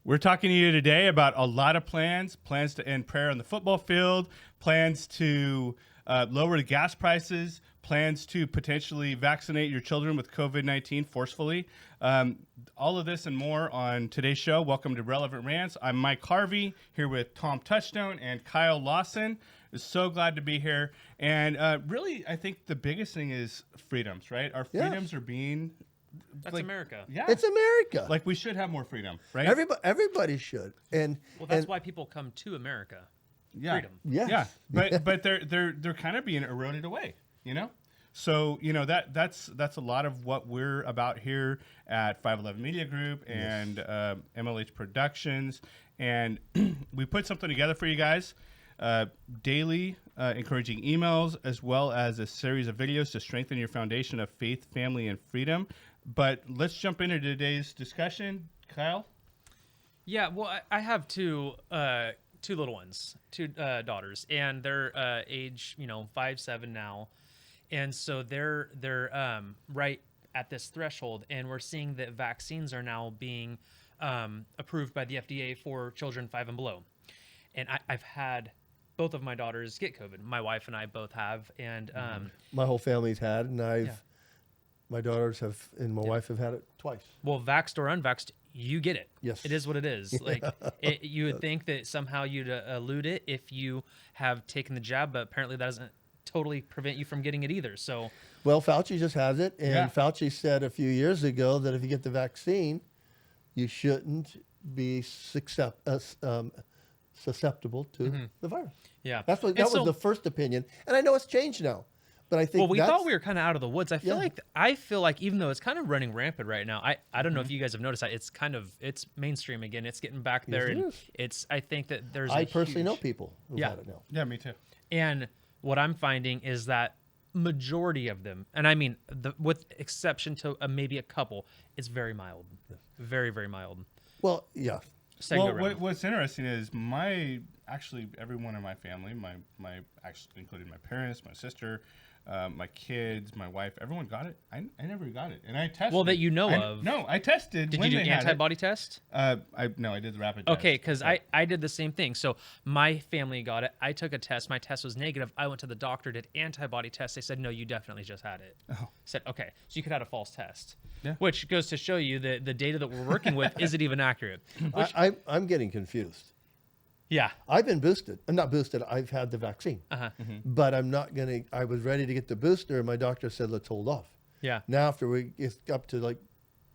We're talking to you today about a lot of plans to end prayer on the football field, plans to lower the gas prices, plans to potentially vaccinate your children with COVID-19 forcefully. All of this and more on today's show. Welcome to Relevant Rants. I'm Mike Harvey here with Tom Touchstone and Kyle Lawson. So glad to be here. And really, I think the biggest thing is freedoms, right? Our freedoms are being... That's America. Yeah. It's America. Like we should have more freedom, right? Everybody should. And that's why people come to America. Yeah. Freedom. Yes. Yeah. But they're kind of being eroded away, you know? So, you know, that's a lot of what we're about here at 511 Media Group and MLH Productions. And we put something together for you guys. Daily encouraging emails, as well as a series of videos to strengthen your foundation of faith, family, and freedom. But let's jump into today's discussion. Kyle? Yeah, well, I have two little ones, two daughters, and they're age 5, 7 now, and so they're right at this threshold, and we're seeing that vaccines are now being approved by the FDA for children 5 and below, and I've had both of my daughters get COVID. My wife and I both have, and my whole family's had, and my daughters have, and my wife have had it twice. Well, vaxxed or unvaxxed, you get it. Yes. It is what it is. Like you would think that somehow you'd elude it if you have taken the jab, but apparently that doesn't totally prevent you from getting it either. So, well, Fauci just has it, and Fauci said a few years ago that if you get the vaccine, you shouldn't be susceptible to the virus. Yeah. That was the first opinion, and I know it's changed now. But I think we thought we were kind of out of the woods. I feel like even though it's kind of running rampant right now, I don't know if you guys have noticed that it's mainstream again. It's getting back there, and I think that there's. I personally know people who've had it now. Yeah, me too. And what I'm finding is that majority of them, and I mean with exception to maybe a couple, it's very mild, very very mild. Well, yeah. What's interesting is everyone in my family, including my parents, my sister, my kids, my wife, everyone got it. I never got it, and I tested. Well, that you know of. No, I tested. Did you do an antibody test? I did the rapid test. Okay, because I did the same thing. So my family got it. I took a test. My test was negative. I went to the doctor, did antibody test. They said, no, you definitely just had it. Oh. Said, okay, so you could have a false test. Yeah. Which goes to show you that the data that we're working with, is it even accurate? I'm getting confused. Yeah. I've been boosted. I'm not boosted. I've had the vaccine. But I'm not going to. I was ready to get the booster, and my doctor said, let's hold off. Yeah. Now, after we get up to like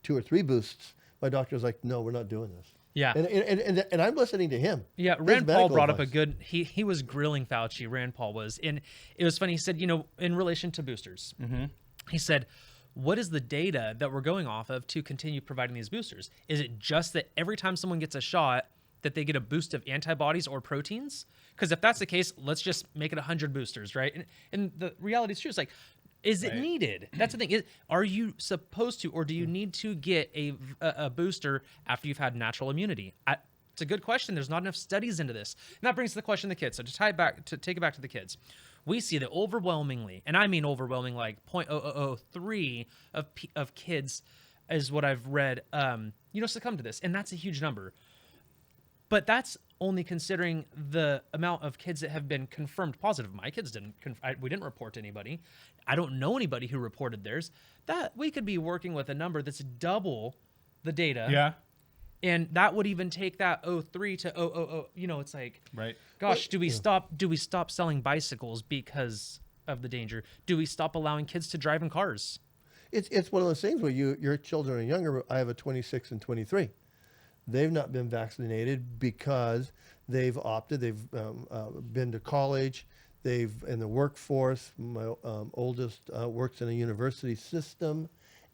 2 or 3 boosts, my doctor's like, no, we're not doing this. Yeah. And I'm listening to him. Yeah. Rand Paul brought up a good, he was grilling Fauci, Rand Paul was. And it was funny. He said, in relation to boosters, he said, what is the data that we're going off of to continue providing these boosters? Is it just that every time someone gets a shot, that they get a boost of antibodies or proteins? Because if that's the case, let's just make it 100 boosters, right? And the reality is true. It's like, is it needed? That's the thing. Are you supposed to, or do you need to get a booster after you've had natural immunity? It's a good question. There's not enough studies into this. And that brings to the question of the kids. So to take it back to the kids, we see that overwhelmingly, and I mean overwhelming, like 0.0003 of kids is what I've read, succumb to this. And that's a huge number. But that's only considering the amount of kids that have been confirmed positive. My kids didn't. We didn't report to anybody. I don't know anybody who reported theirs. That we could be working with a number that's double the data. Yeah. And that would even take that 03 to 000. It's like, right. Gosh, do we stop selling bicycles because of the danger? Do we stop allowing kids to drive in cars? It's one of those things where your children are younger. I have a 26 and 23. They've not been vaccinated because they've opted. They've been to college. They've in the workforce. My oldest works in a university system,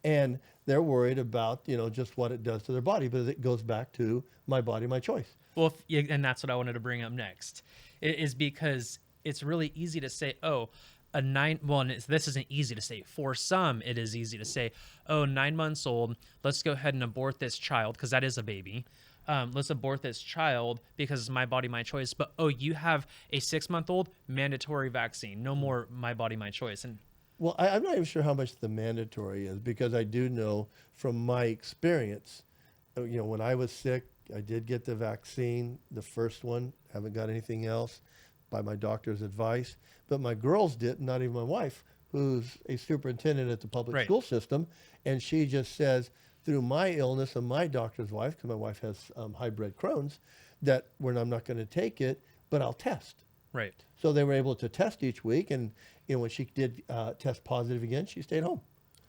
and they're worried about just what it does to their body. But it goes back to my body, my choice. Well, and that's what I wanted to bring up next, is because it's really easy to say, this isn't easy to say. For some, it is easy to say, 9 months old, let's go ahead and abort this child, because that is a baby. Let's abort this child because it's my body, my choice. But, you have a 6-month-old, mandatory vaccine. No more my body, my choice. And well, I'm not even sure how much the mandatory is, because I do know from my experience, when I was sick I did get the vaccine, the first one. Haven't got anything else by my doctor's advice. But my girls didn't, not even my wife, who's a superintendent at the public Right. school system. And she just says, through my illness and my doctor's wife, because my wife has hybrid Crohn's, that I'm not going to take it, but I'll test. Right. So they were able to test each week. And when she did test positive again, she stayed home.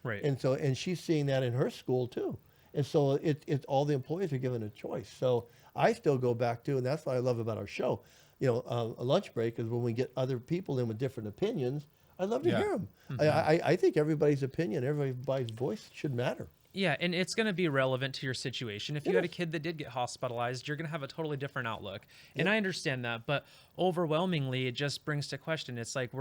Right. And she's seeing that in her school too. And so it's all the employees are given a choice. So I still go back to, and that's what I love about our show. A lunch break is when we get other people in with different opinions. I love to hear them. I think everybody's opinion, everybody's voice should matter. Yeah, and it's going to be relevant to your situation. If you had a kid that did get hospitalized, you're going to have a totally different outlook. And I understand that, but overwhelmingly, it just brings to question. It's like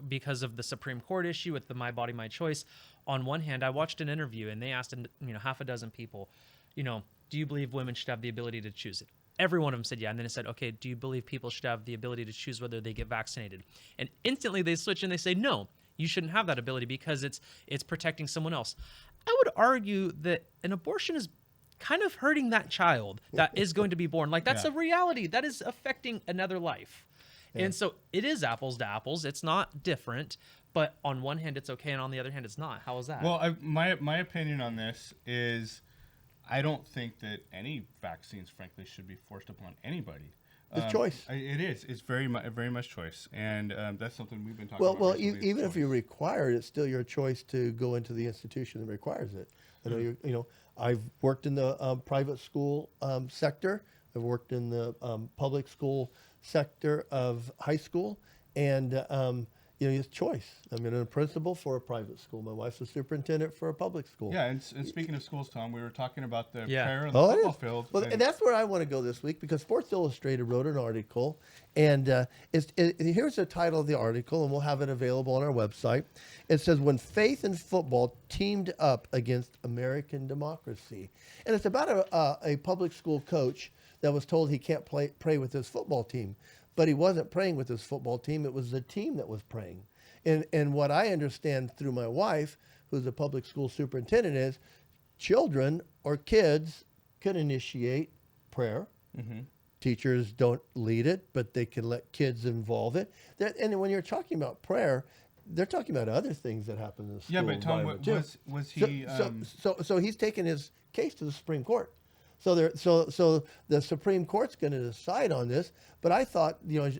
because of the Supreme Court issue with the My Body, My Choice. On one hand, I watched an interview, and they asked half a dozen people, do you believe women should have the ability to choose it? Every one of them said yeah. And then it said, okay, do you believe people should have the ability to choose whether they get vaccinated? And instantly they switch and they say, no, you shouldn't have that ability because it's protecting someone else. I would argue that an abortion is kind of hurting that child that is going to be born. Like, that's a reality. That is affecting another life. Yeah. And so it is apples to apples. It's not different. But on one hand, it's okay, and on the other hand, it's not. How is that? Well, my opinion on this is I don't think that any vaccines, frankly, should be forced upon anybody. It's choice. It is. It's very much choice, and that's something we've been talking about. Well, even if you require it, it's still your choice to go into the institution that requires it. I know I've worked in the private school sector. I've worked in the public school sector of high school, and it's choice. I'm a principal for a private school. My wife's a superintendent for a public school. Yeah, and speaking of schools, Tom, we were talking about the Yeah. prayer on the football field. Well, and that's where I want to go this week because Sports Illustrated wrote an article, and here's the title of the article, and we'll have it available on our website. It says, "When Faith and Football Teamed Up Against American Democracy." And it's about a public school coach that was told he can't pray with his football team. But he wasn't praying with his football team. It was the team that was praying. And what I understand through my wife, who's a public school superintendent, is children or kids can initiate prayer. Mm-hmm. Teachers don't lead it, but they can let kids involve it. And when you're talking about prayer, they're talking about other things that happen in the school. Yeah, but Tom, was he... So he's taken his case to the Supreme Court. So the Supreme Court's going to decide on this. But I thought,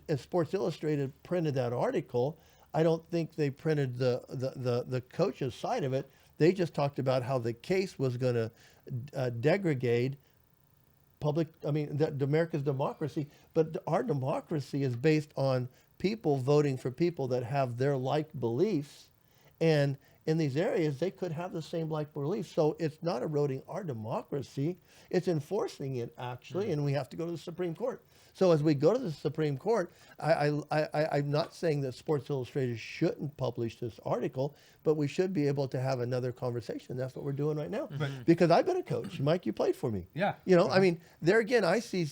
as Sports Illustrated printed that article, I don't think they printed the coach's side of it. They just talked about how the case was going to degrade America's democracy. But our democracy is based on people voting for people that have their like beliefs. And in these areas, they could have the same like beliefs. So it's not eroding our democracy. It's enforcing it, actually, and we have to go to the Supreme Court. So as we go to the Supreme Court, I'm not saying that Sports Illustrated shouldn't publish this article, but we should be able to have another conversation. That's what we're doing right now. Because I've been a coach. Mike, you played for me. Yeah. There again, I see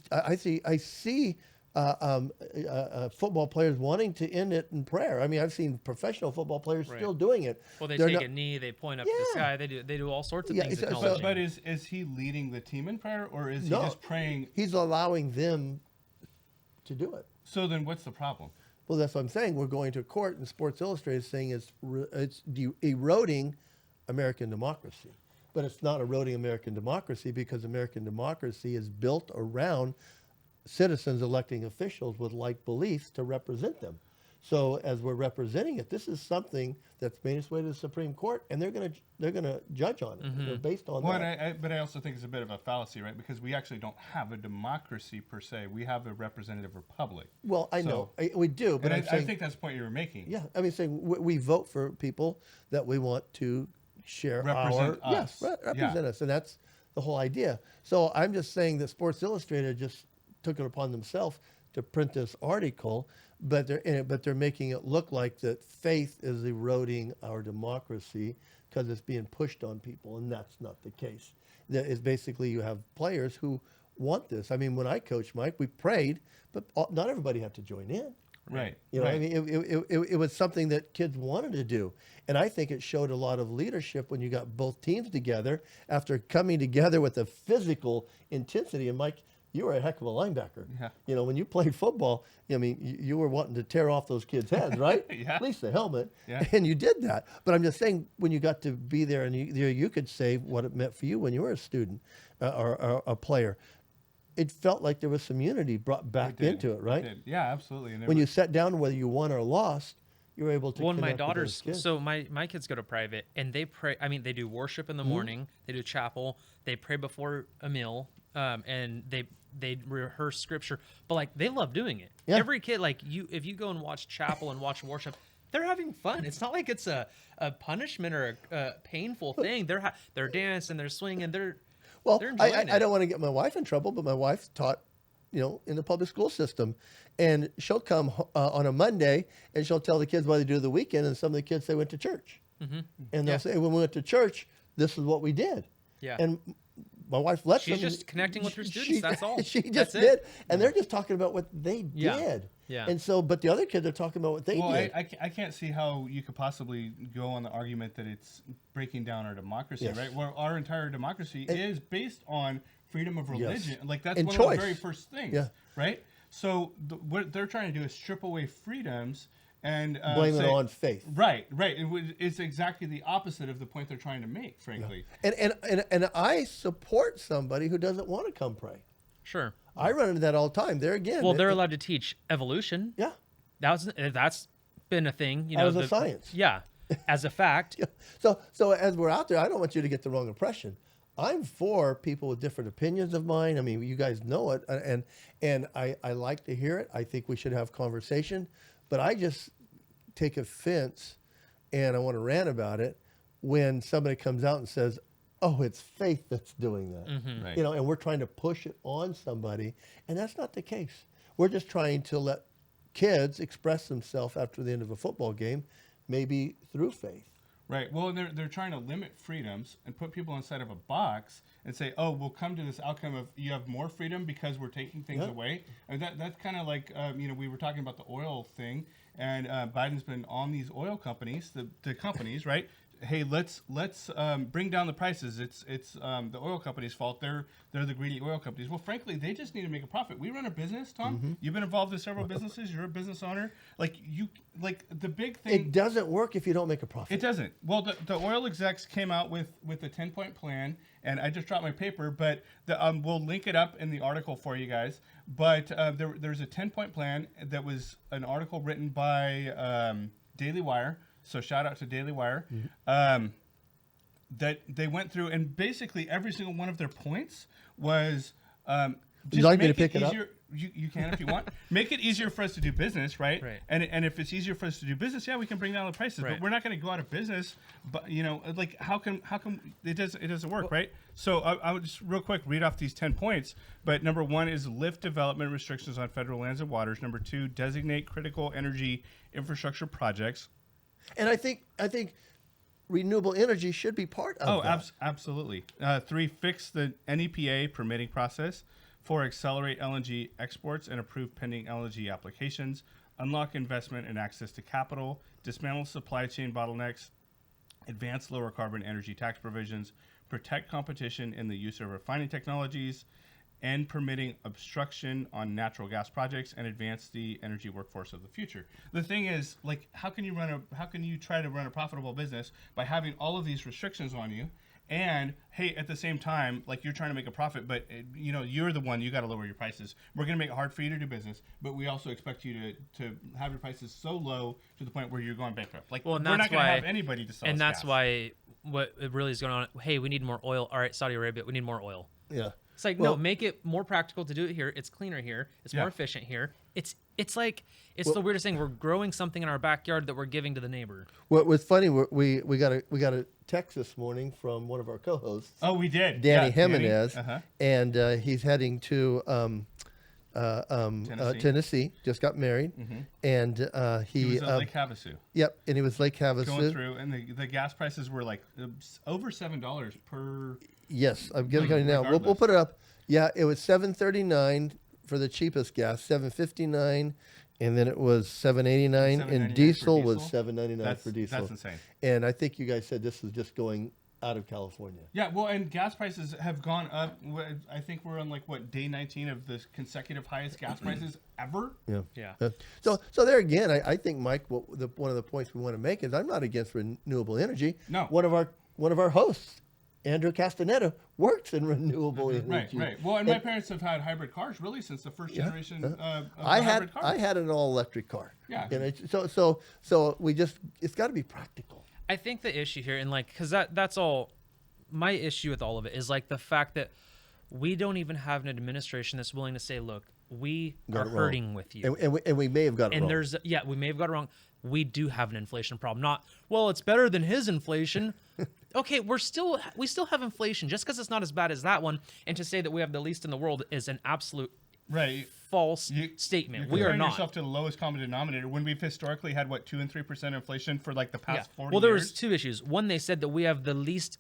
football players wanting to end it in prayer. I've seen professional football players still doing it. Well, they take a knee, they point up to the sky, they do all sorts of things. But is he leading the team in prayer, or is he just praying? He's allowing them to do it. So then what's the problem? Well, that's what I'm saying. We're going to court, and Sports Illustrated is saying it's eroding American democracy. But it's not eroding American democracy because American democracy is built around citizens electing officials with like beliefs to represent them. So as we're representing it, this is something that's made its way to the Supreme Court, and they're gonna judge on it. They're based on that. But I also think it's a bit of a fallacy, right? Because we actually don't have a democracy per se. We have a representative republic. Well, I know we do, but I think that's the point you were making. Yeah, saying we vote for people that we want to share represent us. Represent us, and that's the whole idea. So I'm just saying that Sports Illustrated just took it upon themselves to print this article, but they're making it look like that faith is eroding our democracy because it's being pushed on people, and that's not the case. That is basically you have players who want this. When I coached, Mike, we prayed, but not everybody had to join in. Right. It was something that kids wanted to do. And I think it showed a lot of leadership when you got both teams together after coming together with a physical intensity. And Mike, you were a heck of a linebacker. Yeah. You know, when you played football, I mean, you were wanting to tear off those kids' heads, right? Yeah. At least the helmet. Yeah. And you did that. But I'm just saying, when you got to be there and you could say what it meant for you when you were a student or a player, it felt like there was some unity brought back into it, right? It did. Yeah, absolutely. And When you sat down, whether you won or lost, you were able to Well, and connect my with daughters, those kids. so my kids go to private and they pray. I mean, they do worship in the morning, they do chapel, they pray before a meal, and they rehearse scripture. But like, they love doing it. Yeah. Every kid, like if you go and watch chapel and watch worship, they're having fun. It's not like it's a punishment or a painful thing. They're dancing, they're swinging, they're enjoying I it. don't want to get my wife in trouble, but my wife taught, in the public school system, and she'll come on a Monday and she'll tell the kids what they do the weekend, and some of the kids say went to church, and they'll say, when we went to church, this is what we did. Yeah. And my wife lets them. She's just connecting with her students. That's all. She That's just it. did, and they're just talking about what they Yeah. did. Yeah. And so, but the other kids are talking about what they Well, did. I can't see how you could possibly go on the argument that it's breaking down our democracy, Yes. right? Well, our entire democracy is based on freedom of religion. Like, that's And one choice. of the very first things, Yeah. right? So what they're trying to do is strip away freedoms and Blame it say- on faith. Right. It's exactly the opposite of the point they're trying to make, frankly. And I support somebody who doesn't want to come pray. Sure. I run into that all the time. There again. Well, they're allowed to teach evolution. Yeah. That's been a thing. As a science. Yeah, as a fact. Yeah. So as we're out there, I don't want you to get the wrong impression. I'm for people with different opinions of mine. I mean, you guys know it, and I like to hear it. I think we should have conversation, but I just take offense, and I want to rant about it when somebody comes out and says, "Oh, it's faith that's doing that," Right. and we're trying to push it on somebody, and that's not the case. We're just trying to let kids express themselves after the end of a football game, maybe through faith. Right. Well, they're trying to limit freedoms and put people inside of a box and say, "Oh, we'll come to this outcome of you have more freedom because we're taking things away." And that's kind of like we were talking about the oil thing, and Biden's been on these oil companies, the companies, right? Hey, let's bring down the prices. It's the oil companies' fault. They're the greedy oil companies. Well, frankly, they just need to make a profit. We run a business, Tom. You've been involved in several businesses. You're a business owner. Like the big thing. It doesn't work if you don't make a profit. It doesn't. Well, the oil execs came out with a 10-point plan, and I just dropped my paper, but we'll link it up in the article for you guys. But there's a 10-point plan that was an article written by Daily Wire. So shout out to Daily Wire. That they went through, and basically every single one of their points was Would you like me to pick it up? You can if you want. Make it easier for us to do business, right? Right. And if it's easier for us to do business, yeah, we can bring down the prices. Right. But we're not going to go out of business. But like how come it doesn't work, right? So I would just real quick read off these 10 points. But number 1 is lift development restrictions on federal lands and waters. Number 2, designate critical energy infrastructure projects. And I think renewable energy should be part of that. Absolutely. 3, fix the NEPA permitting process. 4, accelerate LNG exports and approve pending LNG applications. Unlock investment and access to capital. Dismantle supply chain bottlenecks. Advance lower carbon energy tax provisions. Protect competition in the use of refining technologies. End permitting obstruction on natural gas projects, and advance the energy workforce of the future. The thing is, like, how can you try to run a profitable business by having all of these restrictions on you? And hey, at the same time, like, you're trying to make a profit, but you're the one, you got to lower your prices. We're going to make it hard for you to do business, but we also expect you to have your prices so low to the point where you're going bankrupt. Like, Well, and we're not that's going to why- have anybody to sell us And that's gas. why what it really is going on. Hey, we need more oil. All right, Saudi Arabia, we need more oil. Yeah. It's like, Well- no, make it more practical to do it here. It's cleaner here. It's Yeah. more efficient here. It's the weirdest thing. We're growing something in our backyard that we're giving to the neighbor. What was funny, we got a text this morning from one of our co-hosts, Oh, we did. Danny Yeah, Jimenez, Uh-huh. and he's heading to Tennessee. Just got married, and He he was at Lake Havasu. yep, and he was Lake Going Havasu. through, and the gas prices were like over $7 per. Yes, I'm gonna tell you now. We'll regardless. put it up. Yeah, it was $7.39 for the cheapest gas, $7.59, and then it was $7.89, and $7.99 diesel for was diesel? $7.99 for diesel. That's insane. And I think you guys said this is just going out of California. Yeah, well, and gas prices have gone up. I think we're on day 19 of the consecutive highest gas prices ever. Yeah. Yeah. So there again, I think, Mike, one of the points we want to make is I'm not against renewable energy. No. One of our hosts, Andrew Castaneda, works in renewable energy. Right. Well, and my parents have had hybrid cars really since the first generation of I hybrid cars. had an all electric car. Yeah. And so it's got to be practical. I think the issue here, and because that's all, my issue with all of it is the fact that we don't even have an administration that's willing to say, look, we are hurting with you. And we may have got it wrong. We may have got it wrong. We do have an inflation problem. Not, well, it's better than his inflation. Okay, we still have inflation. Just because it's not as bad as that one, and to say that we have the least in the world is an absolute false statement. You're we are not. yourself to the lowest common denominator when we've historically had 2 and 3% inflation for the past 40 years. Well, there was two issues. One, they said that we have the least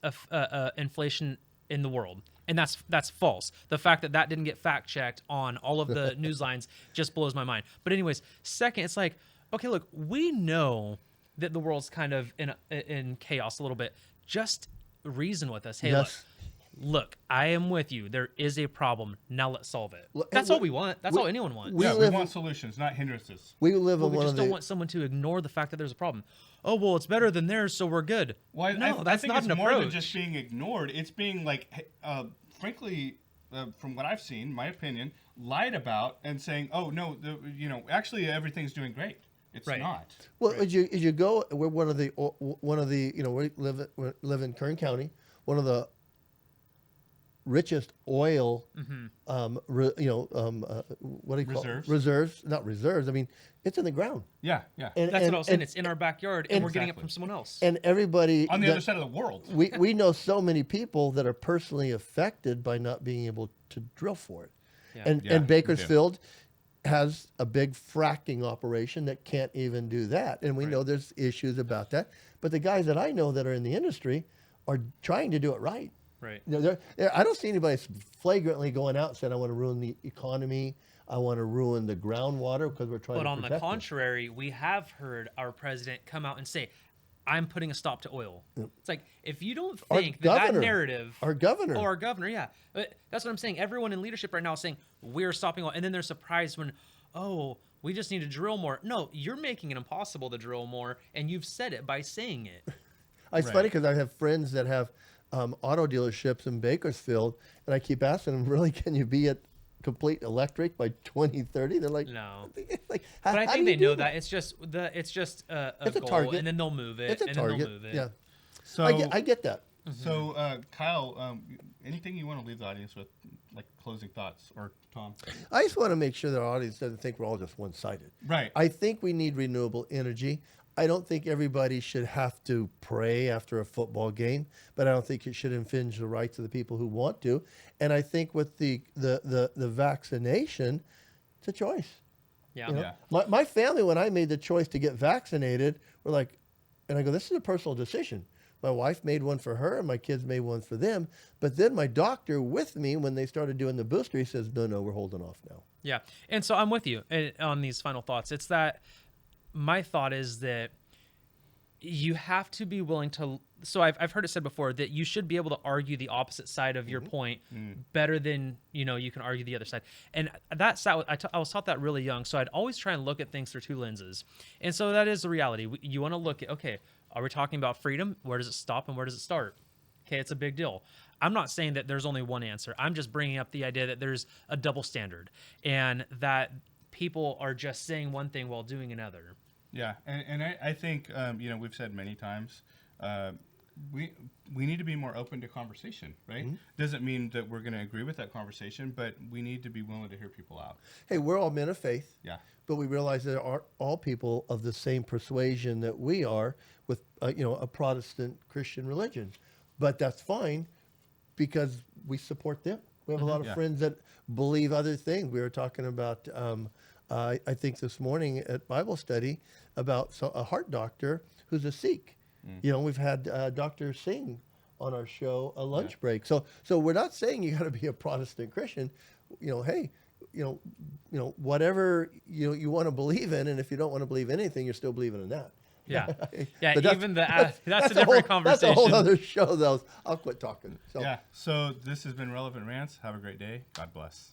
inflation in the world, and that's false. The fact that didn't get fact checked on all of the news lines just blows my mind. But anyways, second, it's okay, look, we know that the world's kind of in chaos a little bit. Just reason with us. Hey, Look, I am with you. There is a problem. Now let's solve it. That's all we want. That's all anyone wants. We want solutions, not hindrances. We live in we just don't want someone to ignore the fact that there's a problem. Oh, well, it's better than theirs, so we're good. Well, no, I that's think not it's an more approach. than just being ignored. It's being frankly, from what I've seen, my opinion, lied about and saying, "Oh no, actually everything's doing great." It's not. Well, as you go, we're one of the we live in Kern County, one of the richest oil, what do you call it? Reserves? Not reserves. I mean, it's in the ground. Yeah. And that's what I was saying. It's in our backyard, and we're getting it from someone else. And everybody on the other side of the world. we know so many people that are personally affected by not being able to drill for it. Yeah. And Bakersfield has a big fracking operation that can't even do that. And we know there's issues about that. But the guys that I know that are in the industry are trying to do it right. Right. I don't see anybody flagrantly going out and saying, I want to ruin the economy. I want to ruin the groundwater because we're trying to protect it. But on the contrary, we have heard our president come out and say, I'm putting a stop to oil. It's if you don't think that narrative... Our governor. Oh, our governor, yeah. But that's what I'm saying. Everyone in leadership right now is saying, we're stopping oil. And then they're surprised when, we just need to drill more. No, you're making it impossible to drill more, and you've said it by saying it. It's funny because I have friends that have auto dealerships in Bakersfield, and I keep asking them, really, can you be at complete electric by 2030? They're like, no. But I think they know that. It's just a goal, target. And then they'll move it. It's a target. Yeah. So I get that. So Kyle, anything you want to leave the audience with, closing thoughts, or Tom? I just want to make sure that our audience doesn't think we're all just one-sided. Right. I think we need renewable energy. I don't think everybody should have to pray after a football game, but I don't think it should infringe the rights of the people who want to. And I think with the vaccination, it's a choice. Yeah. My family, when I made the choice to get vaccinated, were like, and I go, this is a personal decision. My wife made one for her, and my kids made one for them. But then my doctor with me, when they started doing the booster, he says, no, we're holding off now. Yeah. And so I'm with you on these final thoughts. It's that my thought is that you have to be willing to. So I've heard it said before that you should be able to argue the opposite side of your point better than you can argue the other side. And that's I was taught that really young. So I'd always try and look at things through two lenses. And so that is the reality. You want to look at, okay, are we talking about freedom? Where does it stop and where does it start? Okay, it's a big deal. I'm not saying that there's only one answer. I'm just bringing up the idea that there's a double standard and that people are just saying one thing while doing another. Yeah, and I think we've said many times we need to be more open to conversation, right? Doesn't mean that we're going to agree with that conversation, but we need to be willing to hear people out. Hey, we're all men of faith. Yeah. But we realize that aren't all people of the same persuasion that we are with a Protestant Christian religion. But that's fine because we support them. We have a lot of friends that believe other things. We were talking about I think this morning at Bible study about a heart doctor who's a Sikh. We've had Dr. Singh on our show, a lunch break. So we're not saying you got to be a Protestant Christian. Hey, whatever you want to believe in, and if you don't want to believe anything, you're still believing in that. Yeah. But Yeah. that's- Even that's a different whole, conversation. That's a whole other show, though. I'll quit talking. So. Yeah. So this has been Relevant Rants. Have a great day. God bless.